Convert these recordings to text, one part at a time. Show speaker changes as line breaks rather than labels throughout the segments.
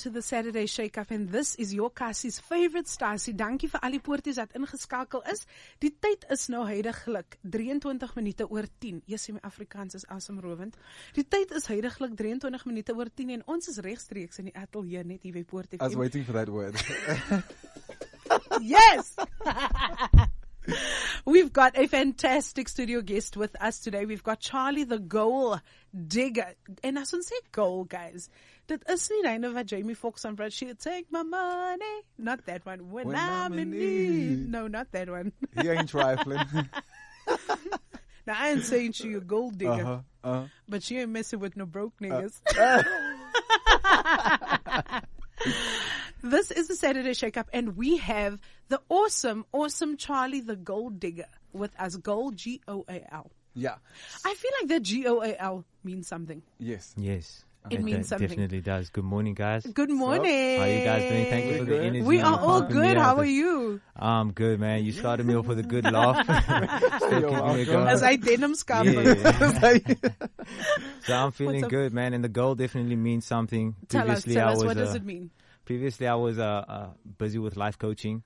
to the Saturday Shake-Up and this is your Cassie's favorite stasie. Dankie vir al die poorties wat ingeskakel is. Die tyd is nou huidiglik 23 minute oor 10. Jessie, my Afrikaans is asemrowend. Die tyd is huidiglik 23 minute oor 10 en ons is regstreeks in die ateljee net hier by Poort FM.
I was waiting for that word.
Yes! We've got a fantastic studio guest with us today. We've got Charlie the Goal Digger. And I shouldn't say goal, guys. Dit is nie die wat Jamie Foxx on Brad. She'll take my money. Not that one. When I'm in need. No, not that one.
He ain't trifling.
Now, I ain't saying she a gold digger. But she ain't messing with no broke niggas. This is the Saturday Shake-Up, and we have the awesome Charlie the Gold Digger with us. Gold, G.O.A.L.
Yeah.
I feel like that G.O.A.L. means something.
Yes.
It means something.
Definitely does. Good morning, guys.
Good morning.
How are you guys doing? Thank you for the energy.
We are all good. How are you?
I'm good, man. You started me off with a good laugh.
As I denim scarf.
So I'm feeling good, man. And the goal definitely means something.
Tell us, what does it mean?
Previously, I was busy with life coaching,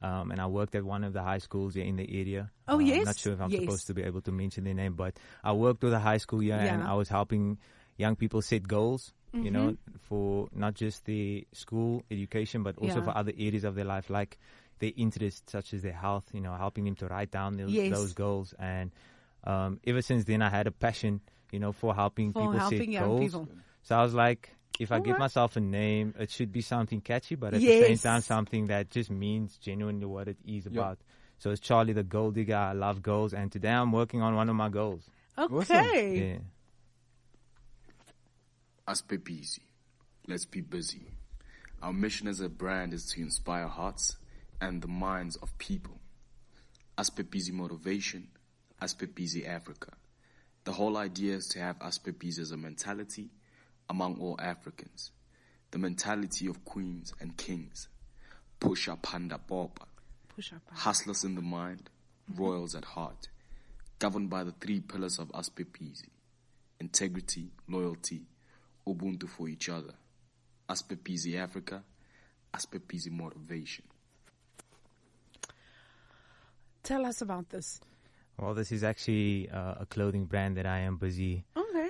and I worked at one of the high schools here in the area.
Oh, yes?
I'm not sure if I'm supposed to be able to mention their name, but I worked with a high school here, and I was helping young people set goals, you know, for not just the school education, but also for other areas of their life, like their interests, such as their health, you know, helping them to write down those goals. And ever since then, I had a passion, you know, for helping people set goals. People. So I was like, if I give myself a name, it should be something catchy, but at the same time, something that just means genuinely what it is about. So it's Charlie the Gold Digger. I love goals, and today I'm working on one of my goals.
Okay.
Awesome. Yeah.
Us be busy. Let's be busy. Our mission as a brand is to inspire hearts and the minds of people. Us be busy motivation. Us be busy Africa. The whole idea is to have us be busy as a mentality among all Africans. The mentality of queens and kings. Pusha panda boba. Hustlers in the mind, royals at heart. Governed by the 3 pillars of us be busy. Integrity, loyalty, Ubuntu for each other. Aspect busy Africa, aspect busy motivation.
Tell us about this.
Well, this is actually a clothing brand that I am busy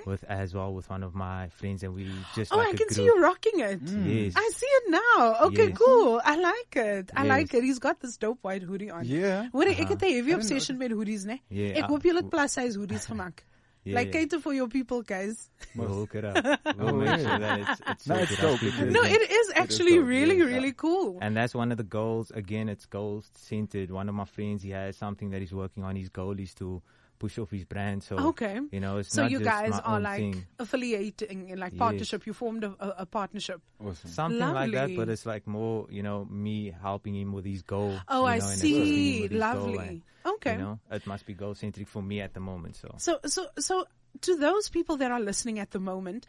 with as well, with one of my friends, and we just
I can see you rocking it.
Yes.
I see it now. Okay, cool. I like it. I like it. He's got this dope white hoodie on.
Yeah.
Ek het 'n heavy obsession met hoodies, ne?
Yeah.
Ek hoop jy het plus size hoodies gemaak. Like cater for your people, guys.
We'll hook it up. We'll make sure that it's
dope.
No, it is actually really cool.
And that's one of the goals. Again, it's goals centered. One of my friends, he has something that he's working on. His goal is to push off his brand. So, you know, it's
so
not
you
just
guys
my
are
own
like
thing.
affiliating in like partnership. You formed a partnership.
Awesome.
Something like that, but it's like more, you know, me helping him with his goal.
Oh, I see.
Lovely.
And, okay.
You know, it must be goal centric for me at the moment.
So to those people that are listening at the moment,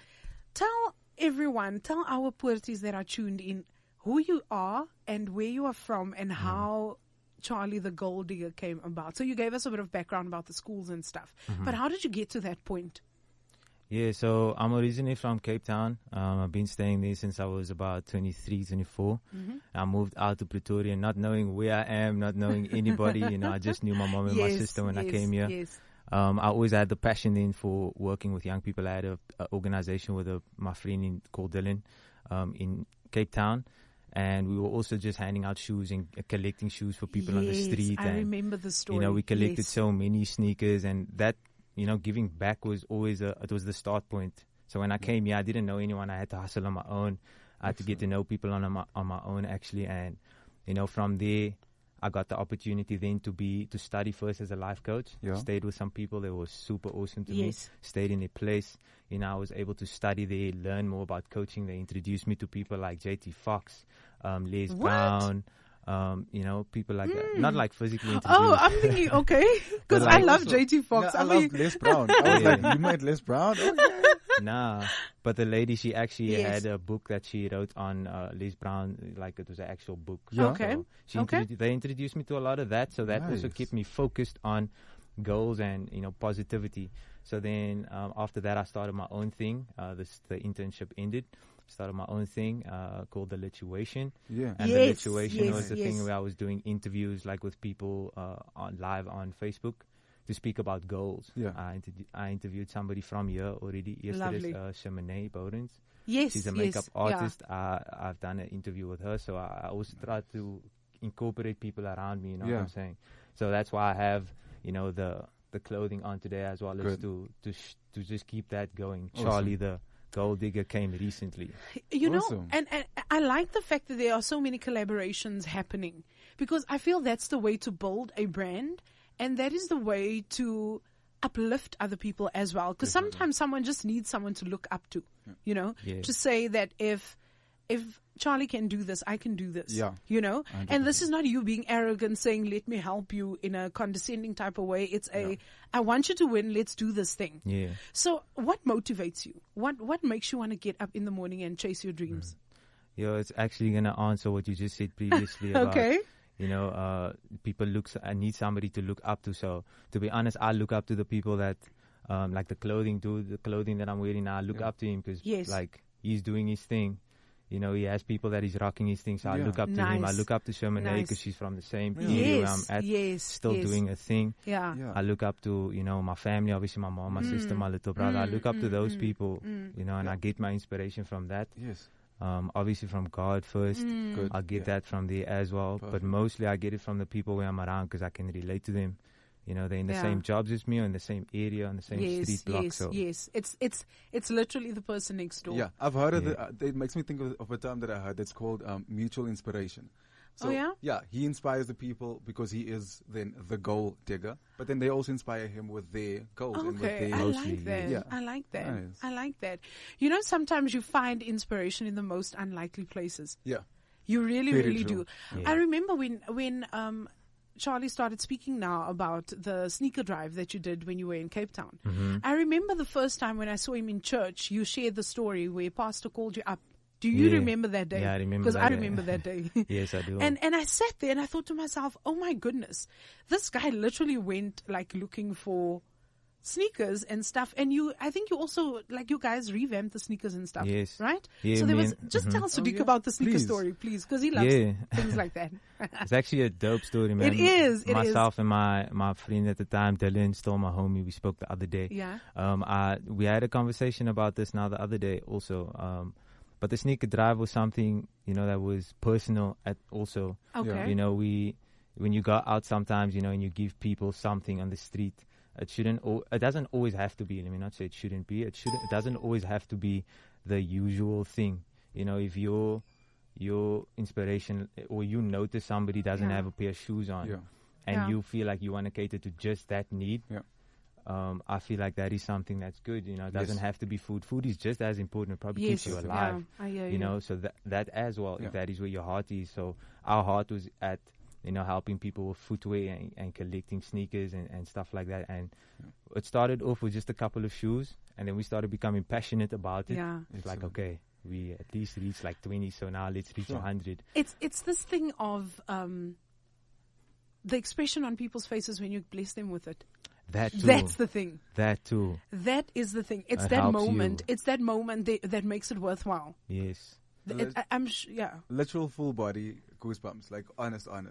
tell our Poorties that are tuned in who you are and where you are from and how Charlie the Gold Digger came about. So you gave us a bit of background about the schools and stuff. But how did you get to that point?
Yeah, so I'm originally from Cape Town. I've been staying there since I was about 23, 24. I moved out to Pretoria not knowing where I am, not knowing anybody. You know, I just knew my mom and my sister when I came here.
Yes.
I always had the passion then for working with young people. I had an organization with my friend called Dylan in Cape Town. And we were also just handing out shoes and collecting shoes for people on the street.
I remember the story.
You know, we collected so many sneakers, and that, you know, giving back was always it was the start point. So when I came here, I didn't know anyone. I had to hustle on my own. I had to get to know people on my own actually. And, you know, from there, I got the opportunity then to study first as a life coach. Stayed with some people that were super awesome to me. Stayed in a place. You know, I was able to study there, learn more about coaching. They introduced me to people like J.T. Fox, Les Brown, you know, people like that. Not like physically introduced.
Oh, I'm thinking, okay. Because I love J.T. Fox.
I love Les Brown. I was like, you met Les Brown? Okay.
Nah, but the lady, she actually had a book that she wrote on Les Brown, like it was an actual book.
Okay.
So they introduced me to a lot of that, so that also kept me focused on goals and, you know, positivity. So then after that, I started my own thing. The internship ended. started my own thing called the Lituation.
Yeah.
And
Yes,
the Lituation
yes,
was the
yes.
thing where I was doing interviews like with people on live on Facebook to speak about goals.
Yeah.
I interviewed somebody from here already yesterday,
Lovely.
Shemane Bowdens.
Yes,
She's a
yes,
makeup
yeah.
artist. I've done an interview with her, so I also try to incorporate people around me, you know what
Yeah.
I'm saying? So that's why I have, you know, the clothing on today as well as
Good.
to just keep that going.
Awesome.
Charlie the gold digger came recently.
You know,
Awesome.
and I like the fact that there are so many collaborations happening, because I feel that's the way to build a brand, and that is the way to uplift other people as well. Because sometimes someone just needs someone to look up to, you know,
Yeah.
to say that if Charlie can do this, I can do this.
Yeah.
You know? And this is not you being arrogant saying, let me help you in a condescending type of way. It's I want you to win, let's do this thing.
Yeah.
So what motivates you? What makes you want to get up in the morning and chase your dreams?
Yo, it's actually going to answer what you just said previously about,
Okay.
you know, people I need somebody to look up to. So to be honest, I look up to the people that, like the clothing that I'm wearing now, I look up to him because
Yes.
like he's doing his thing. You know, he has people that he's rocking his thing. So I
Yeah.
look up to him. I
Nice.
look up to Sherman
Nice.
because she's from the same
Yeah.
area where I'm
Yes,
at,
yes,
still
yes.
doing a thing.
Yeah.
Yeah.
I look up to, you know, my family, obviously my mom, my sister, my little brother. I look up to those people, you know, and I get my inspiration from that.
Yes.
Obviously from God first.
Good.
I'll get
Yeah.
that from there as well. But
Perfect.
mostly I get it from the people where I'm around because I can relate to them. You know, they're in the
Yeah.
same jobs as me or in the same area, on the same street block.
Yes,
So
yes. It's literally the person next door.
Yeah, I've heard of
Yeah.
it makes me think of a term that I heard that's called mutual inspiration. So,
Oh, yeah?
Yeah, he inspires the people because he is then the goal digger, but then they also inspire him with their goals and with
Okay,
their...
I
Mostly,
like that.
yeah.
I like that.
Nice.
I like that. You know, sometimes you find inspiration in the most unlikely places.
Yeah,
You really,
Very
really
true.
do.
Yeah.
I remember when Charlie started speaking now about the sneaker drive that you did when you were in Cape Town. I remember the first time when I saw him in church, you shared the story where Pastor called you up. Do you
Yeah.
remember that day?
Yeah, I remember
Because
that
I
day.
remember that day.
yes, I do.
And I sat there and I thought to myself, oh my goodness, this guy literally went like looking for sneakers and stuff. And I think you also, like you guys revamped the sneakers and stuff.
Yes.
Right?
Yeah,
so there
me
was,
and-
just tell Sadiq
yeah.
about the sneaker
Please.
story, please, because he loves
Yeah.
things like that.
It's actually a dope story, man.
It is, it
Myself and my friend at the time, Dylan, still my homie. We spoke the other day.
Yeah.
We had a conversation about this now the other day also. But the sneaker drive was something, you know, that was personal also.
Okay.
You know, when you go out sometimes, you know, and you give people something on the street, it doesn't always have to be, let me not say it shouldn't be, it doesn't always have to be the usual thing. You know, if your inspiration or you notice somebody doesn't
Yeah.
have a pair of shoes on
yeah,
and
Yeah.
you feel like you want to cater to just that need,
yeah.
I feel like that is something that's good. You know, it doesn't
Yes.
have to be food. Food is just as important. It probably
Yes.
keeps you
Yeah,
alive.
I hear
You know, so that as well,
Yeah.
if that is where your heart is. So our heart was at, you know, helping people with footwear and collecting sneakers and stuff like that. And it started off with just a couple of shoes, and then we started becoming passionate about it.
Yeah.
It's like,
Excellent.
okay, we at least reached like 20, so now let's reach
Sure.
100.
It's this thing of the expression on people's faces when you bless them with it.
That too.
That's the thing.
That too.
That is the thing. It's
It
that
helps
moment.
you.
It's that moment that makes it worthwhile.
Yes.
Yeah.
Literal full body goosebumps, like honest. 'Cause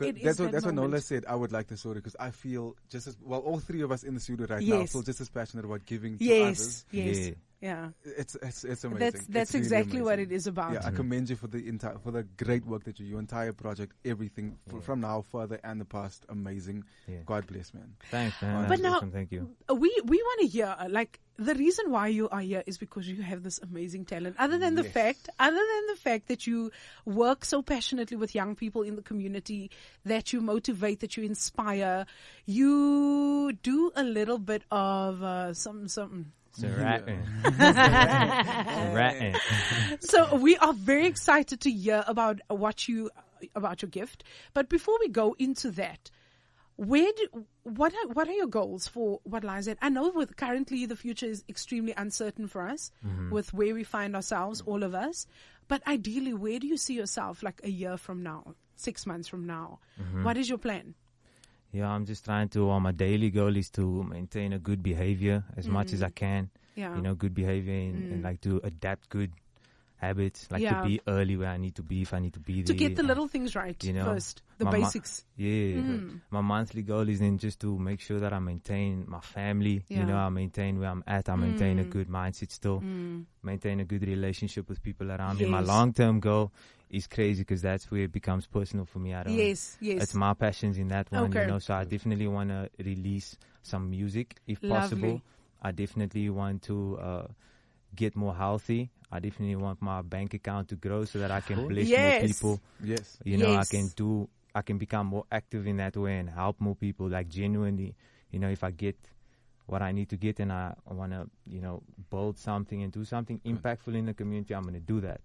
It is
that's
that
what Nola
moment.
said. I would like the story because I feel just as well. All three of us in the studio right now
Yes.
feel just as passionate about giving to
Yes.
others.
Yes.
Yeah.
Yeah.
It's amazing.
That's
It's really
exactly what
amazing.
it is about.
Yeah, I commend you for the great work that your entire project, everything from now further and the past, amazing.
Yeah.
God bless, man.
Thanks, man.
But
That's
now-
awesome. Thank you.
We want to hear, like, the reason why you are here is because you have this amazing talent. Other than the fact that you work so passionately with young people in the community, that you motivate, that you inspire, you do a little bit of something.
It's a ratting. Ratting.
So we are very excited to hear about your gift. But before we go into that, what are your goals for what lies ahead? I know currently the future is extremely uncertain for us with where we find ourselves, all of us. But ideally, where do you see yourself like a year from now, 6 months from now? What is your plan?
Yeah, I'm just trying to, my daily goal is to maintain a good behavior as much as I can.
Yeah.
You know, good behavior and like to adapt good. habits, like to be early where I need to be, if I need to be there.
To get the little things right first, the basics.
My monthly goal is then just to make sure that I maintain my family, I maintain where I'm at, I maintain a good mindset still, maintain a good relationship with people around me. My long-term goal is crazy because that's where it becomes personal for me. It's my passions in that one, so I definitely want to release some music if possible. I definitely want to get more healthy. I definitely want my bank account to grow so that I can bless more people. I can become more active in that way and help more people, like genuinely, if I get what I need to get and I want to, build something and do something impactful in the community, I'm going to do that.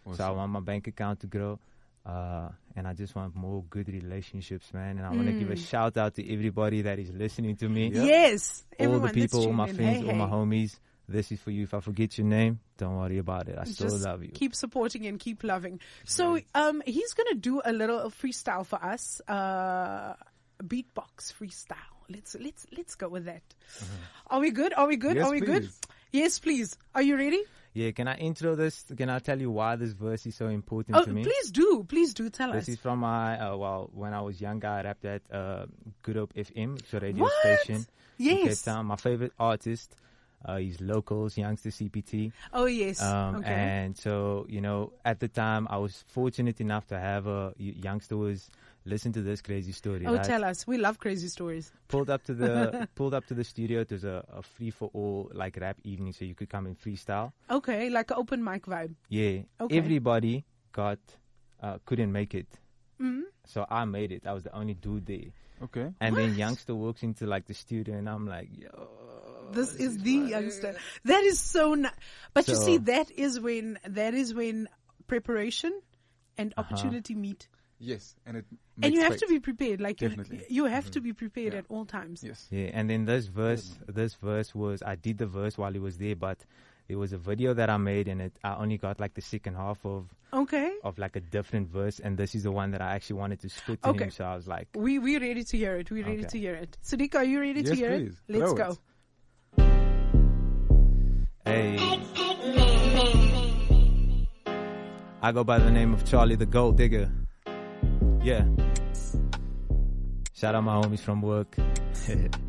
Awesome. So I want my bank account to grow. And I just want more good relationships, man. And I want to give a shout out to everybody that is listening to me.
Yes.
All the people, all my friends, all my homies. This is for you. If I forget your name, don't worry about it. I still love you.
Keep supporting and keep loving. So he's going to do a little freestyle for us. Beatbox freestyle. Let's go with that. Are we good?
Yes,
good? Yes, please. Are you ready?
Yeah, can I intro this? Can I tell you why this verse is so important to me?
Please do. Tell us.
This is from my, when I was younger, I rapped at G.O.A.L FM, it's a radio station.
Yes.
In Cape Town. My favorite artist, he's Locals, Youngster CPT.
Oh, yes.
And so, at the time, I was fortunate enough to have a youngster was listen to this crazy story.
Oh, right? Tell us. We love crazy stories.
Pulled up to the studio. It was a free for all like rap evening, so you could come and freestyle.
Okay, like an open mic vibe.
Yeah. Okay. Everybody couldn't make it.
Mm-hmm.
So I made it. I was the only dude there.
Okay.
And then youngster walks into like the studio, and I'm like, yo.
This is the youngster. That is so nice. But you see, that is when preparation and opportunity meet.
Yes, and
you have to be prepared. Like
definitely,
you have to be prepared at all times.
Yes.
Yeah, and then this verse was, I did the verse while he was there, but there was a video that I made, and I only got like the second half of like a different verse, and this is the one that I actually wanted to split to him. So I was like,
we're ready to hear it. We're ready to hear it. Sadiq, are you ready to hear
it?
Let's go.
Hey. I go by the name of Charlie the Gold Digger. Yeah. Shout out my homies from work.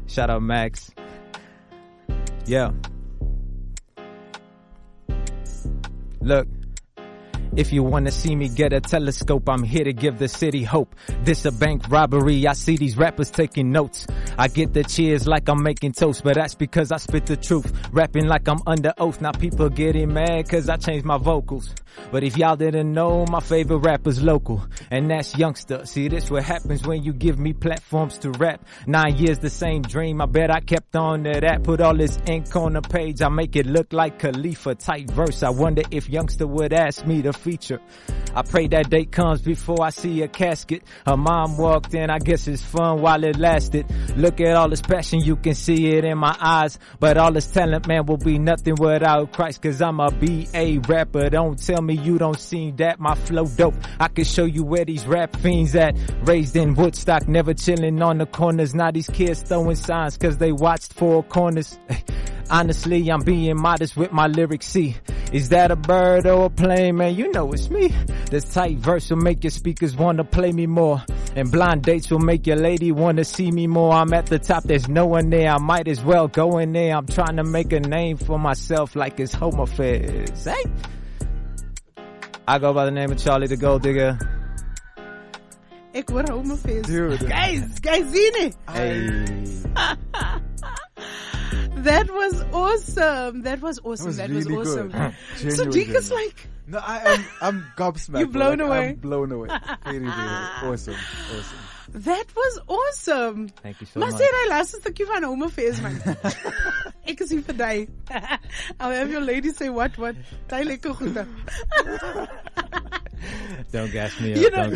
Shout out Max. Yeah. Look. If you wanna see me get a telescope, I'm here to give the city hope. This a bank robbery, I see these rappers taking notes. I get the cheers like I'm making toast, but that's because I spit the truth. Rapping like I'm under oath, now people getting mad cause I changed my vocals. But if y'all didn't know, my favorite rapper's local, and that's Youngster. See, this what happens when you give me platforms to rap. 9 years the same dream, I bet I kept on to that. Put all this ink on the page, I make it look like Khalifa type verse. I wonder if Youngster would ask me to feature. I pray that day comes before I see a casket. Her mom walked in, I guess it's fun while it lasted. Look at all this passion, you can see it in my eyes. But all this talent, man, will be nothing without Christ. Cause I'm a B.A. rapper, don't tell me you don't see that. My flow dope, I can show you where these rap fiends at. Raised in Woodstock, never chilling on the corners. Now these kids throwing signs cause they watched Four Corners. Honestly, I'm being modest with my lyrics. See, is that a bird or a plane, man? You know it's me. This tight verse will make your speakers want to play me more, and blind dates will make your lady want to see me more. I'm at the top, there's no one there, I might as well go in there. I'm trying to make a name for myself like it's Home Affairs. Hey, I go by the name of Charlie the Gold Digger.
Ek word Home Affairs.
Dude.
Guys, Zine.
Hey.
That was awesome. That was
really
awesome.
Good.
So Deek is like,
no, I'm gobsmacked.
You're blown away.
I'm blown away. Very, very awesome.
That was awesome.
Thank you so much.
Maar sê hy laaste stukkie van Home Affairs, man. Ek is hier vir die. I'll have your lady say what? Ty lekker goed.
Don't gas me up.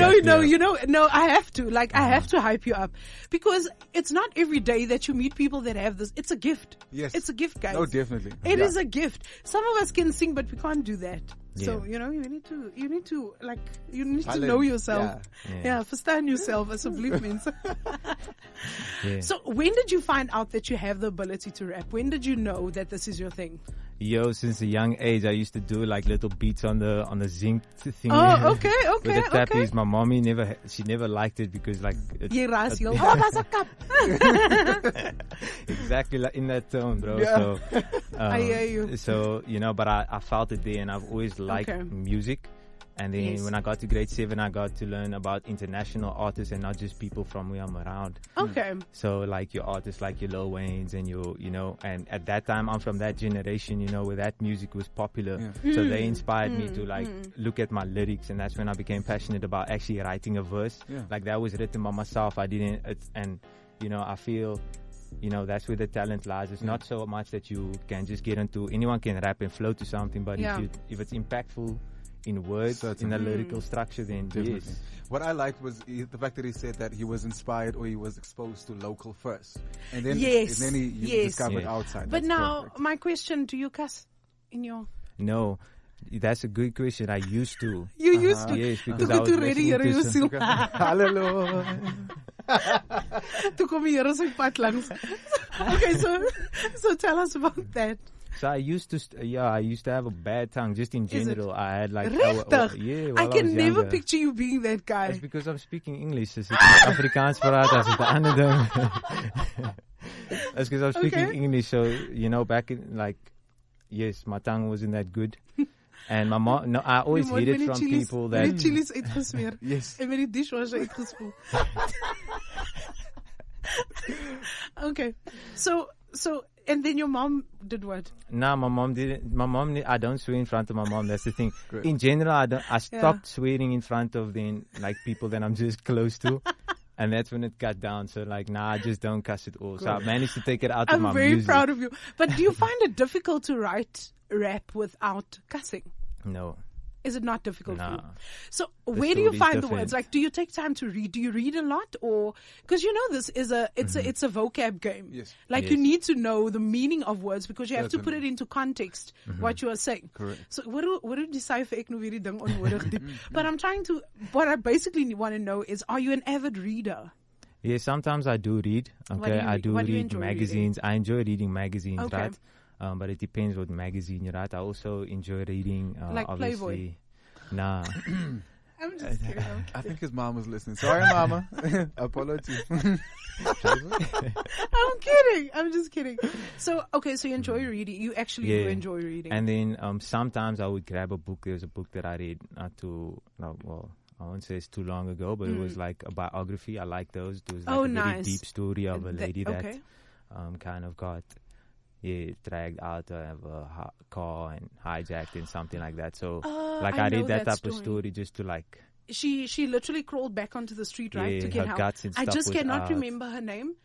No, I have to. Like, I have to hype you up. Because it's not every day that you meet people that have this. It's a gift.
Yes.
It's a gift, guys.
Oh, definitely.
It is a gift. Some of us can sing, but we can't do that.
Yeah.
So, you need to know yourself. Yeah, verstaan yourself, asseblief mense.
Yeah.
So, when did you find out that you have the ability to rap? When did you know that this is your thing?
Yo, since a young age, I used to do like little beats on the zinc thing.
Oh, okay,
With the
okay.
tappies. My mommy she never liked it because like
Jy raas heel. Oh, daar's 'n kap.
exactly like in that tone, bro.
Yeah.
So,
I hear you.
So but I felt it there, and I've always liked music. And then when I got to grade 7, I got to learn about international artists and not just people from where I'm around.
Okay.
So like your artists like your Lil Waynes and your, and at that time I'm from that generation, where that music was popular. Yeah. So they inspired me to like look at my lyrics, and that's when I became passionate about actually writing a verse. Yeah. Like that was written by myself. I feel that's where the talent lies. It's not so much that you can just get into, anyone can rap and flow to something, but if it's impactful in words, in a lyrical structure, then yes.
What I liked was the fact that he said that he was inspired or he was exposed to local first, and then he discovered outside.
But now, my question: do you cuss in your?
No, that's a good question. I used to.
You used to?
Yes, because I was listening to
Hallelujah.
Toe kom die Here se pad langs. Okay, so tell us about that.
So I used to have a bad tongue just in general. I had like
I can never picture you being that guy.
It's because I'm speaking English. It's Afrikaans praat as het ander ding. That's because I'm speaking English. So back in yes, my tongue wasn't that good. And my mom, no, I always hid it from people that.
Met chilies uitgesmeer.
Yes.
En met die dishwasher uitgespoel. Okay, so. And then your mom did what?
No, my mom didn't. I don't swear in front of my mom. That's the thing. Great. In general, I stopped swearing in front of people that I'm just close to. And that's when it got down. So I just don't cuss at all. Good. So I managed to take it out of my music.
I'm very proud of you. But do you find it difficult to write rap without cussing?
No.
Is it not difficult for you? So where do you find the words? Like, do you take time to read? Do you read a lot? Or, because this is it's a vocab game.
Yes.
Like you need to know the meaning of words because you have to put it into context, what you are saying.
Correct.
So what do decipher ek nou weer die ding onnodig diep. But what I basically want to know is, are you an avid reader?
Yeah, sometimes I do read. Okay, I do read magazines. I enjoy reading magazines, right? But it depends what magazine you're at. I also enjoy reading,
like
obviously.
Playboy.
Nah.
I'm just kidding.
I think his mom was listening. Sorry, mama. Apologies.
I'm kidding. I'm just kidding. So you enjoy reading. You actually do enjoy reading.
And then sometimes I would grab a book. There's a book that I read I won't say it's too long ago, but it was like a biography. I like those. It was like a very deep story of a lady that kind of got dragged out of a car and hijacked and something like that. So I read that type of story just to like.
She literally crawled back onto the street, right, to get help.
Guts and stuff.
I just cannot remember her name.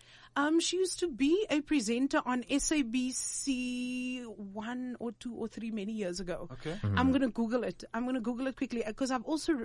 She used to be a presenter on SABC 1 or 2 or 3 many years ago.
Okay.
Mm-hmm. I'm gonna Google it quickly because I've also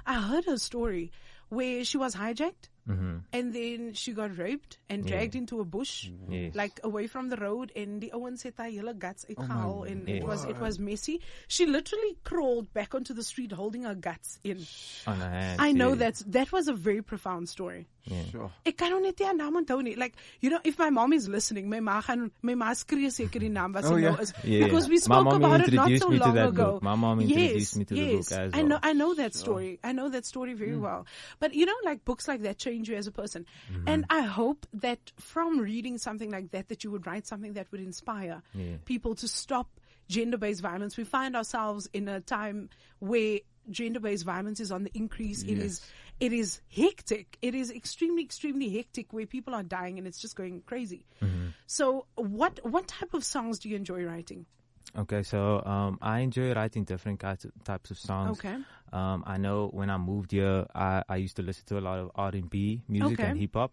I heard her story where she was hijacked. Mm-hmm. And then she got raped and dragged into a bush, like away from the road. And the ouens het haar hele guts uitgehaal, and it was messy. She literally crawled back onto the street holding her guts in.
On her hands.
I know that was a very profound story.
Yeah.
Sure.
Ek kan hom net nie haar naam onthou nie. Like, if my mom is listening, my ma skree seker die naam wat sy nou is. Because we spoke about it not so long ago.
My mom introduced me to the book as well.
I know that story. I know that story very well. But like books like that change you as a person. Mm-hmm. And I hope that from reading something like that you would write something that would inspire people to stop gender-based violence. We find ourselves in a time where gender-based violence is on the increase.
Yes.
It is hectic. It is extremely, extremely hectic where people are dying and it's just going crazy. Mm-hmm. So what type of songs do you enjoy writing?
Okay, so I enjoy writing different types of songs.
Okay.
I know when I moved here, I used to listen to a lot of R&B music and hip-hop.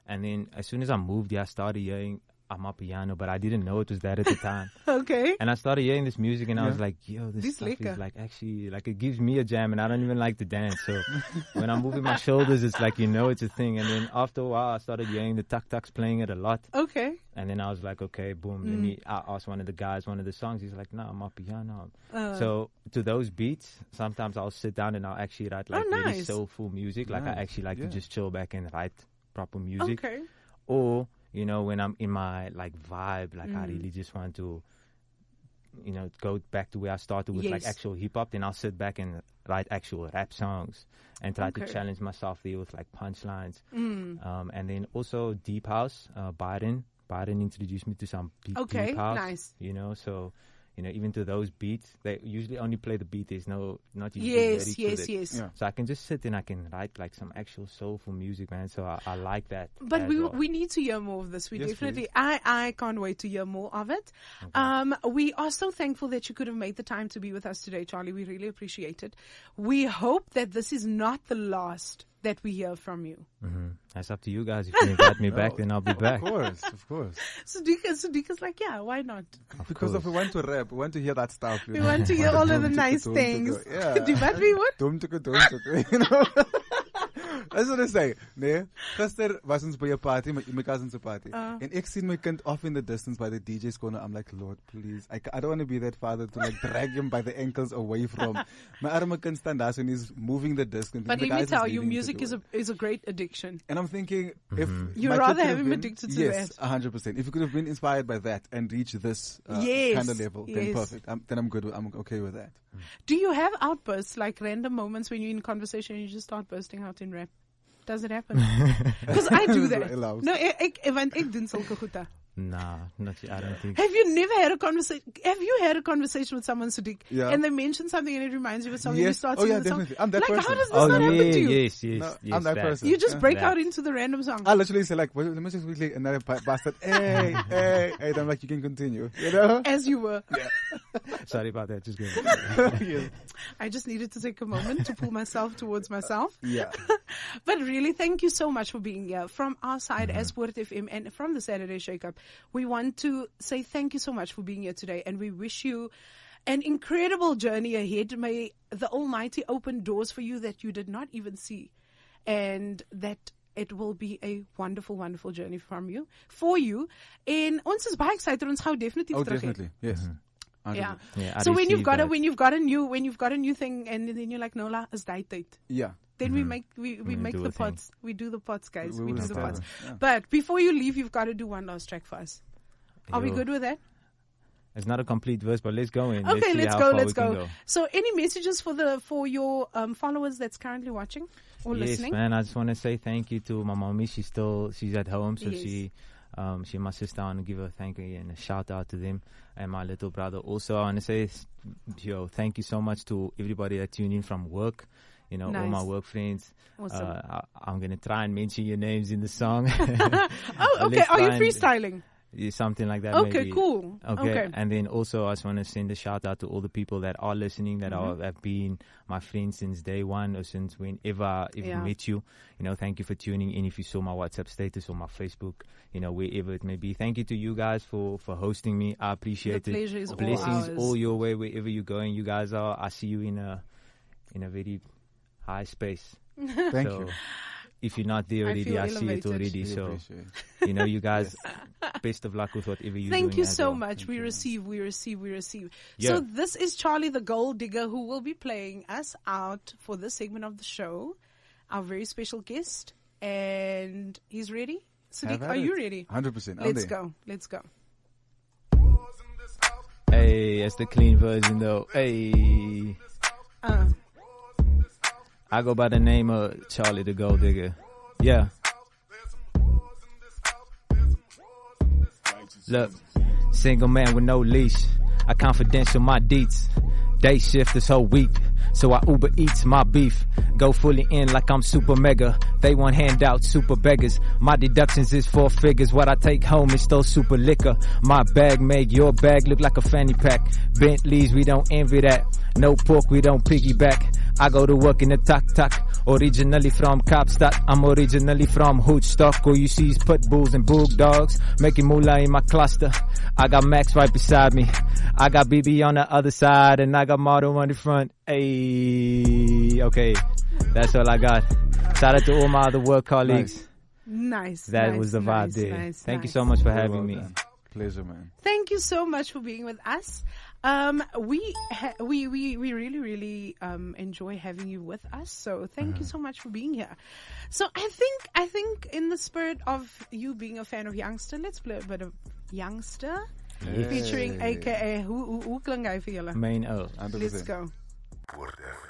And then as soon as I moved here, I started hearing Amapiano, but I didn't know it was that at the time.
Okay.
And I started hearing this music and I was like, yo, this stuff is like actually, like it gives me a jam and I don't even like to dance. So when I'm moving my shoulders, it's like, it's a thing. And then after a while, I started hearing the tuk-tuks playing it a lot.
Okay.
And then I was like, okay, boom, I asked one of the guys one of the songs. He's like, no, Amapiano. So to those beats, sometimes I'll sit down and I'll actually write like really soulful music. Like I actually like to just chill back and write proper music.
Okay.
Or when I'm in my like vibe, like I really just want to go back to where I started with like actual hip hop. Then I'll sit back and write actual rap songs and try to challenge myself there with like punchlines. And then also deep house, Biden introduced me to some deep house.
Nice.
So even to those beats, they usually only play the beat. There's not usually
yes.
Yeah. So I can just sit and I can write like some actual soulful music, man. So I like that.
But we need to hear more of this. We definitely, I can't wait to hear more of it. Okay. We are so thankful that you could have made the time to be with us today, Charlie. We really appreciate it. We hope that this is not the last that we hear from you.
That's up to you guys. If you invite me back, then I'll be back.
Of course.
Sadiq's like, yeah, why not?
Because if we want to rap, we want to hear that stuff.
We want to hear all of the nice things.
Yeah.
Do wat we want?
That's what I say. Nee, gister was ons by 'n party, my cousin's party. En ek sien my kind off in the distance by the DJ's corner. I'm like, Lord, please. I don't want to be that father to like drag him by the ankles away from. My arme kind staan daar and he's moving the disc. And
but let me tell you, music is a great addiction.
And I'm thinking, if
you'd rather have him addicted to that.
Yes, 100%. If you could have been inspired by that and reached this kind of level, then perfect. Then I'm good. I'm okay with that.
Do you have outbursts, like random moments when you're in conversation and you just start bursting out in rap? Does it happen? Because I do that. No, ek doen sulke goed.
Nah, I don't think.
Have you never had a conversation? Have you had a conversation with someone, Sadiq, and they mention something and it reminds you of something? You start singing the song.
I'm that person.
How does this not happen to you?
Yes.
No, I'm that person.
You just break out into the random song.
I literally say like, let me just quickly, and then I bastard, hey, I'm like, you can continue,
As you were.
Yeah. Sorry about that. Just go.
Yes.
I just needed to take a moment to pull myself towards myself.
Yeah.
But really, thank you so much for being here. From our side as Poort FM and from the Saturday Shake Up, we want to say thank you so much for being here today, and we wish you an incredible journey ahead. May the Almighty open doors for you that you did not even see, and that it will be a wonderful, wonderful journey for you. And ons is baie excited. Ons hou definitief terug.
Definitely, yes.
Yeah. So when you've got a new thing, and then you're like, Nola, is daai.
Yeah.
Then we make the pots. We do the pots, guys. We do the pots.
Yeah.
But before you leave, you've got to do one last track for us. Are we good with that?
It's not a complete verse, but let's go in.
Okay, let's go. So any messages for your followers that's currently watching or listening?
Yes, man. I just want to say thank you to my mommy. She's at home, so she and my sister, I want to give her a thank you and a shout out to them, and my little brother. Also, I want to say, thank you so much to everybody that tuned in from work. Nice. All my work friends.
Awesome.
I'm going to try and mention your names in the song.
Oh, okay. Are you freestyling?
Yeah, something like that.
Okay,
maybe.
Cool.
Okay. And then also I just want to send a shout out to all the people that are listening, that have been my friends since day one or since whenever I've met you. Thank you for tuning in. If you saw my WhatsApp status or my Facebook, wherever it may be. Thank you to you guys for hosting me. I appreciate it.
The pleasure is
Blessings
all
your way wherever you're going. You guys are. I see you in a very high space.
Thank you.
If you're not there already, I see it already. So, you guys, best of luck with whatever you're doing.
Thank you so much. We receive. Yeah. So this is Charlie the Gold Digger, who will be playing us out for this segment of the show. Our very special guest. And he's ready. Sadiq, are you ready?
100%.
Let's go.
Hey, that's the clean version though. Hey. I go by the name of Charlie the Gold Digger. Yeah. Look, single man with no leash. I confidential my deets. Day shift this whole week. So I Uber Eats my beef. Go fully in like I'm super mega. They want handout super beggars. My deductions is 4 figures. What I take home is still super liquor. My bag made your bag look like a fanny pack. Bentleys, we don't envy that. No pork, we don't piggyback. I go to work in a tuk-tuk. Originally from Kaapstad. I'm originally from Hoedstock. All you see is pit bulls and bulldogs. Making moolah in my cluster. I got Max right beside me. I got BB on the other side. And I got Mardo on the front. Hey, okay. That's all I got. Shout out to all my other work colleagues.
Nice.
That was the vibe there. Thank you so much for having me.
Pleasure, man.
Thank you so much for being with us. We really, really enjoy having you with us. So thank you so much for being here. So I think in the spirit of you being a fan of Youngster, let's play a bit of Youngster. Featuring AKA, hoe klink hy vir julle?
Main O.
Let's go.
Poort FM.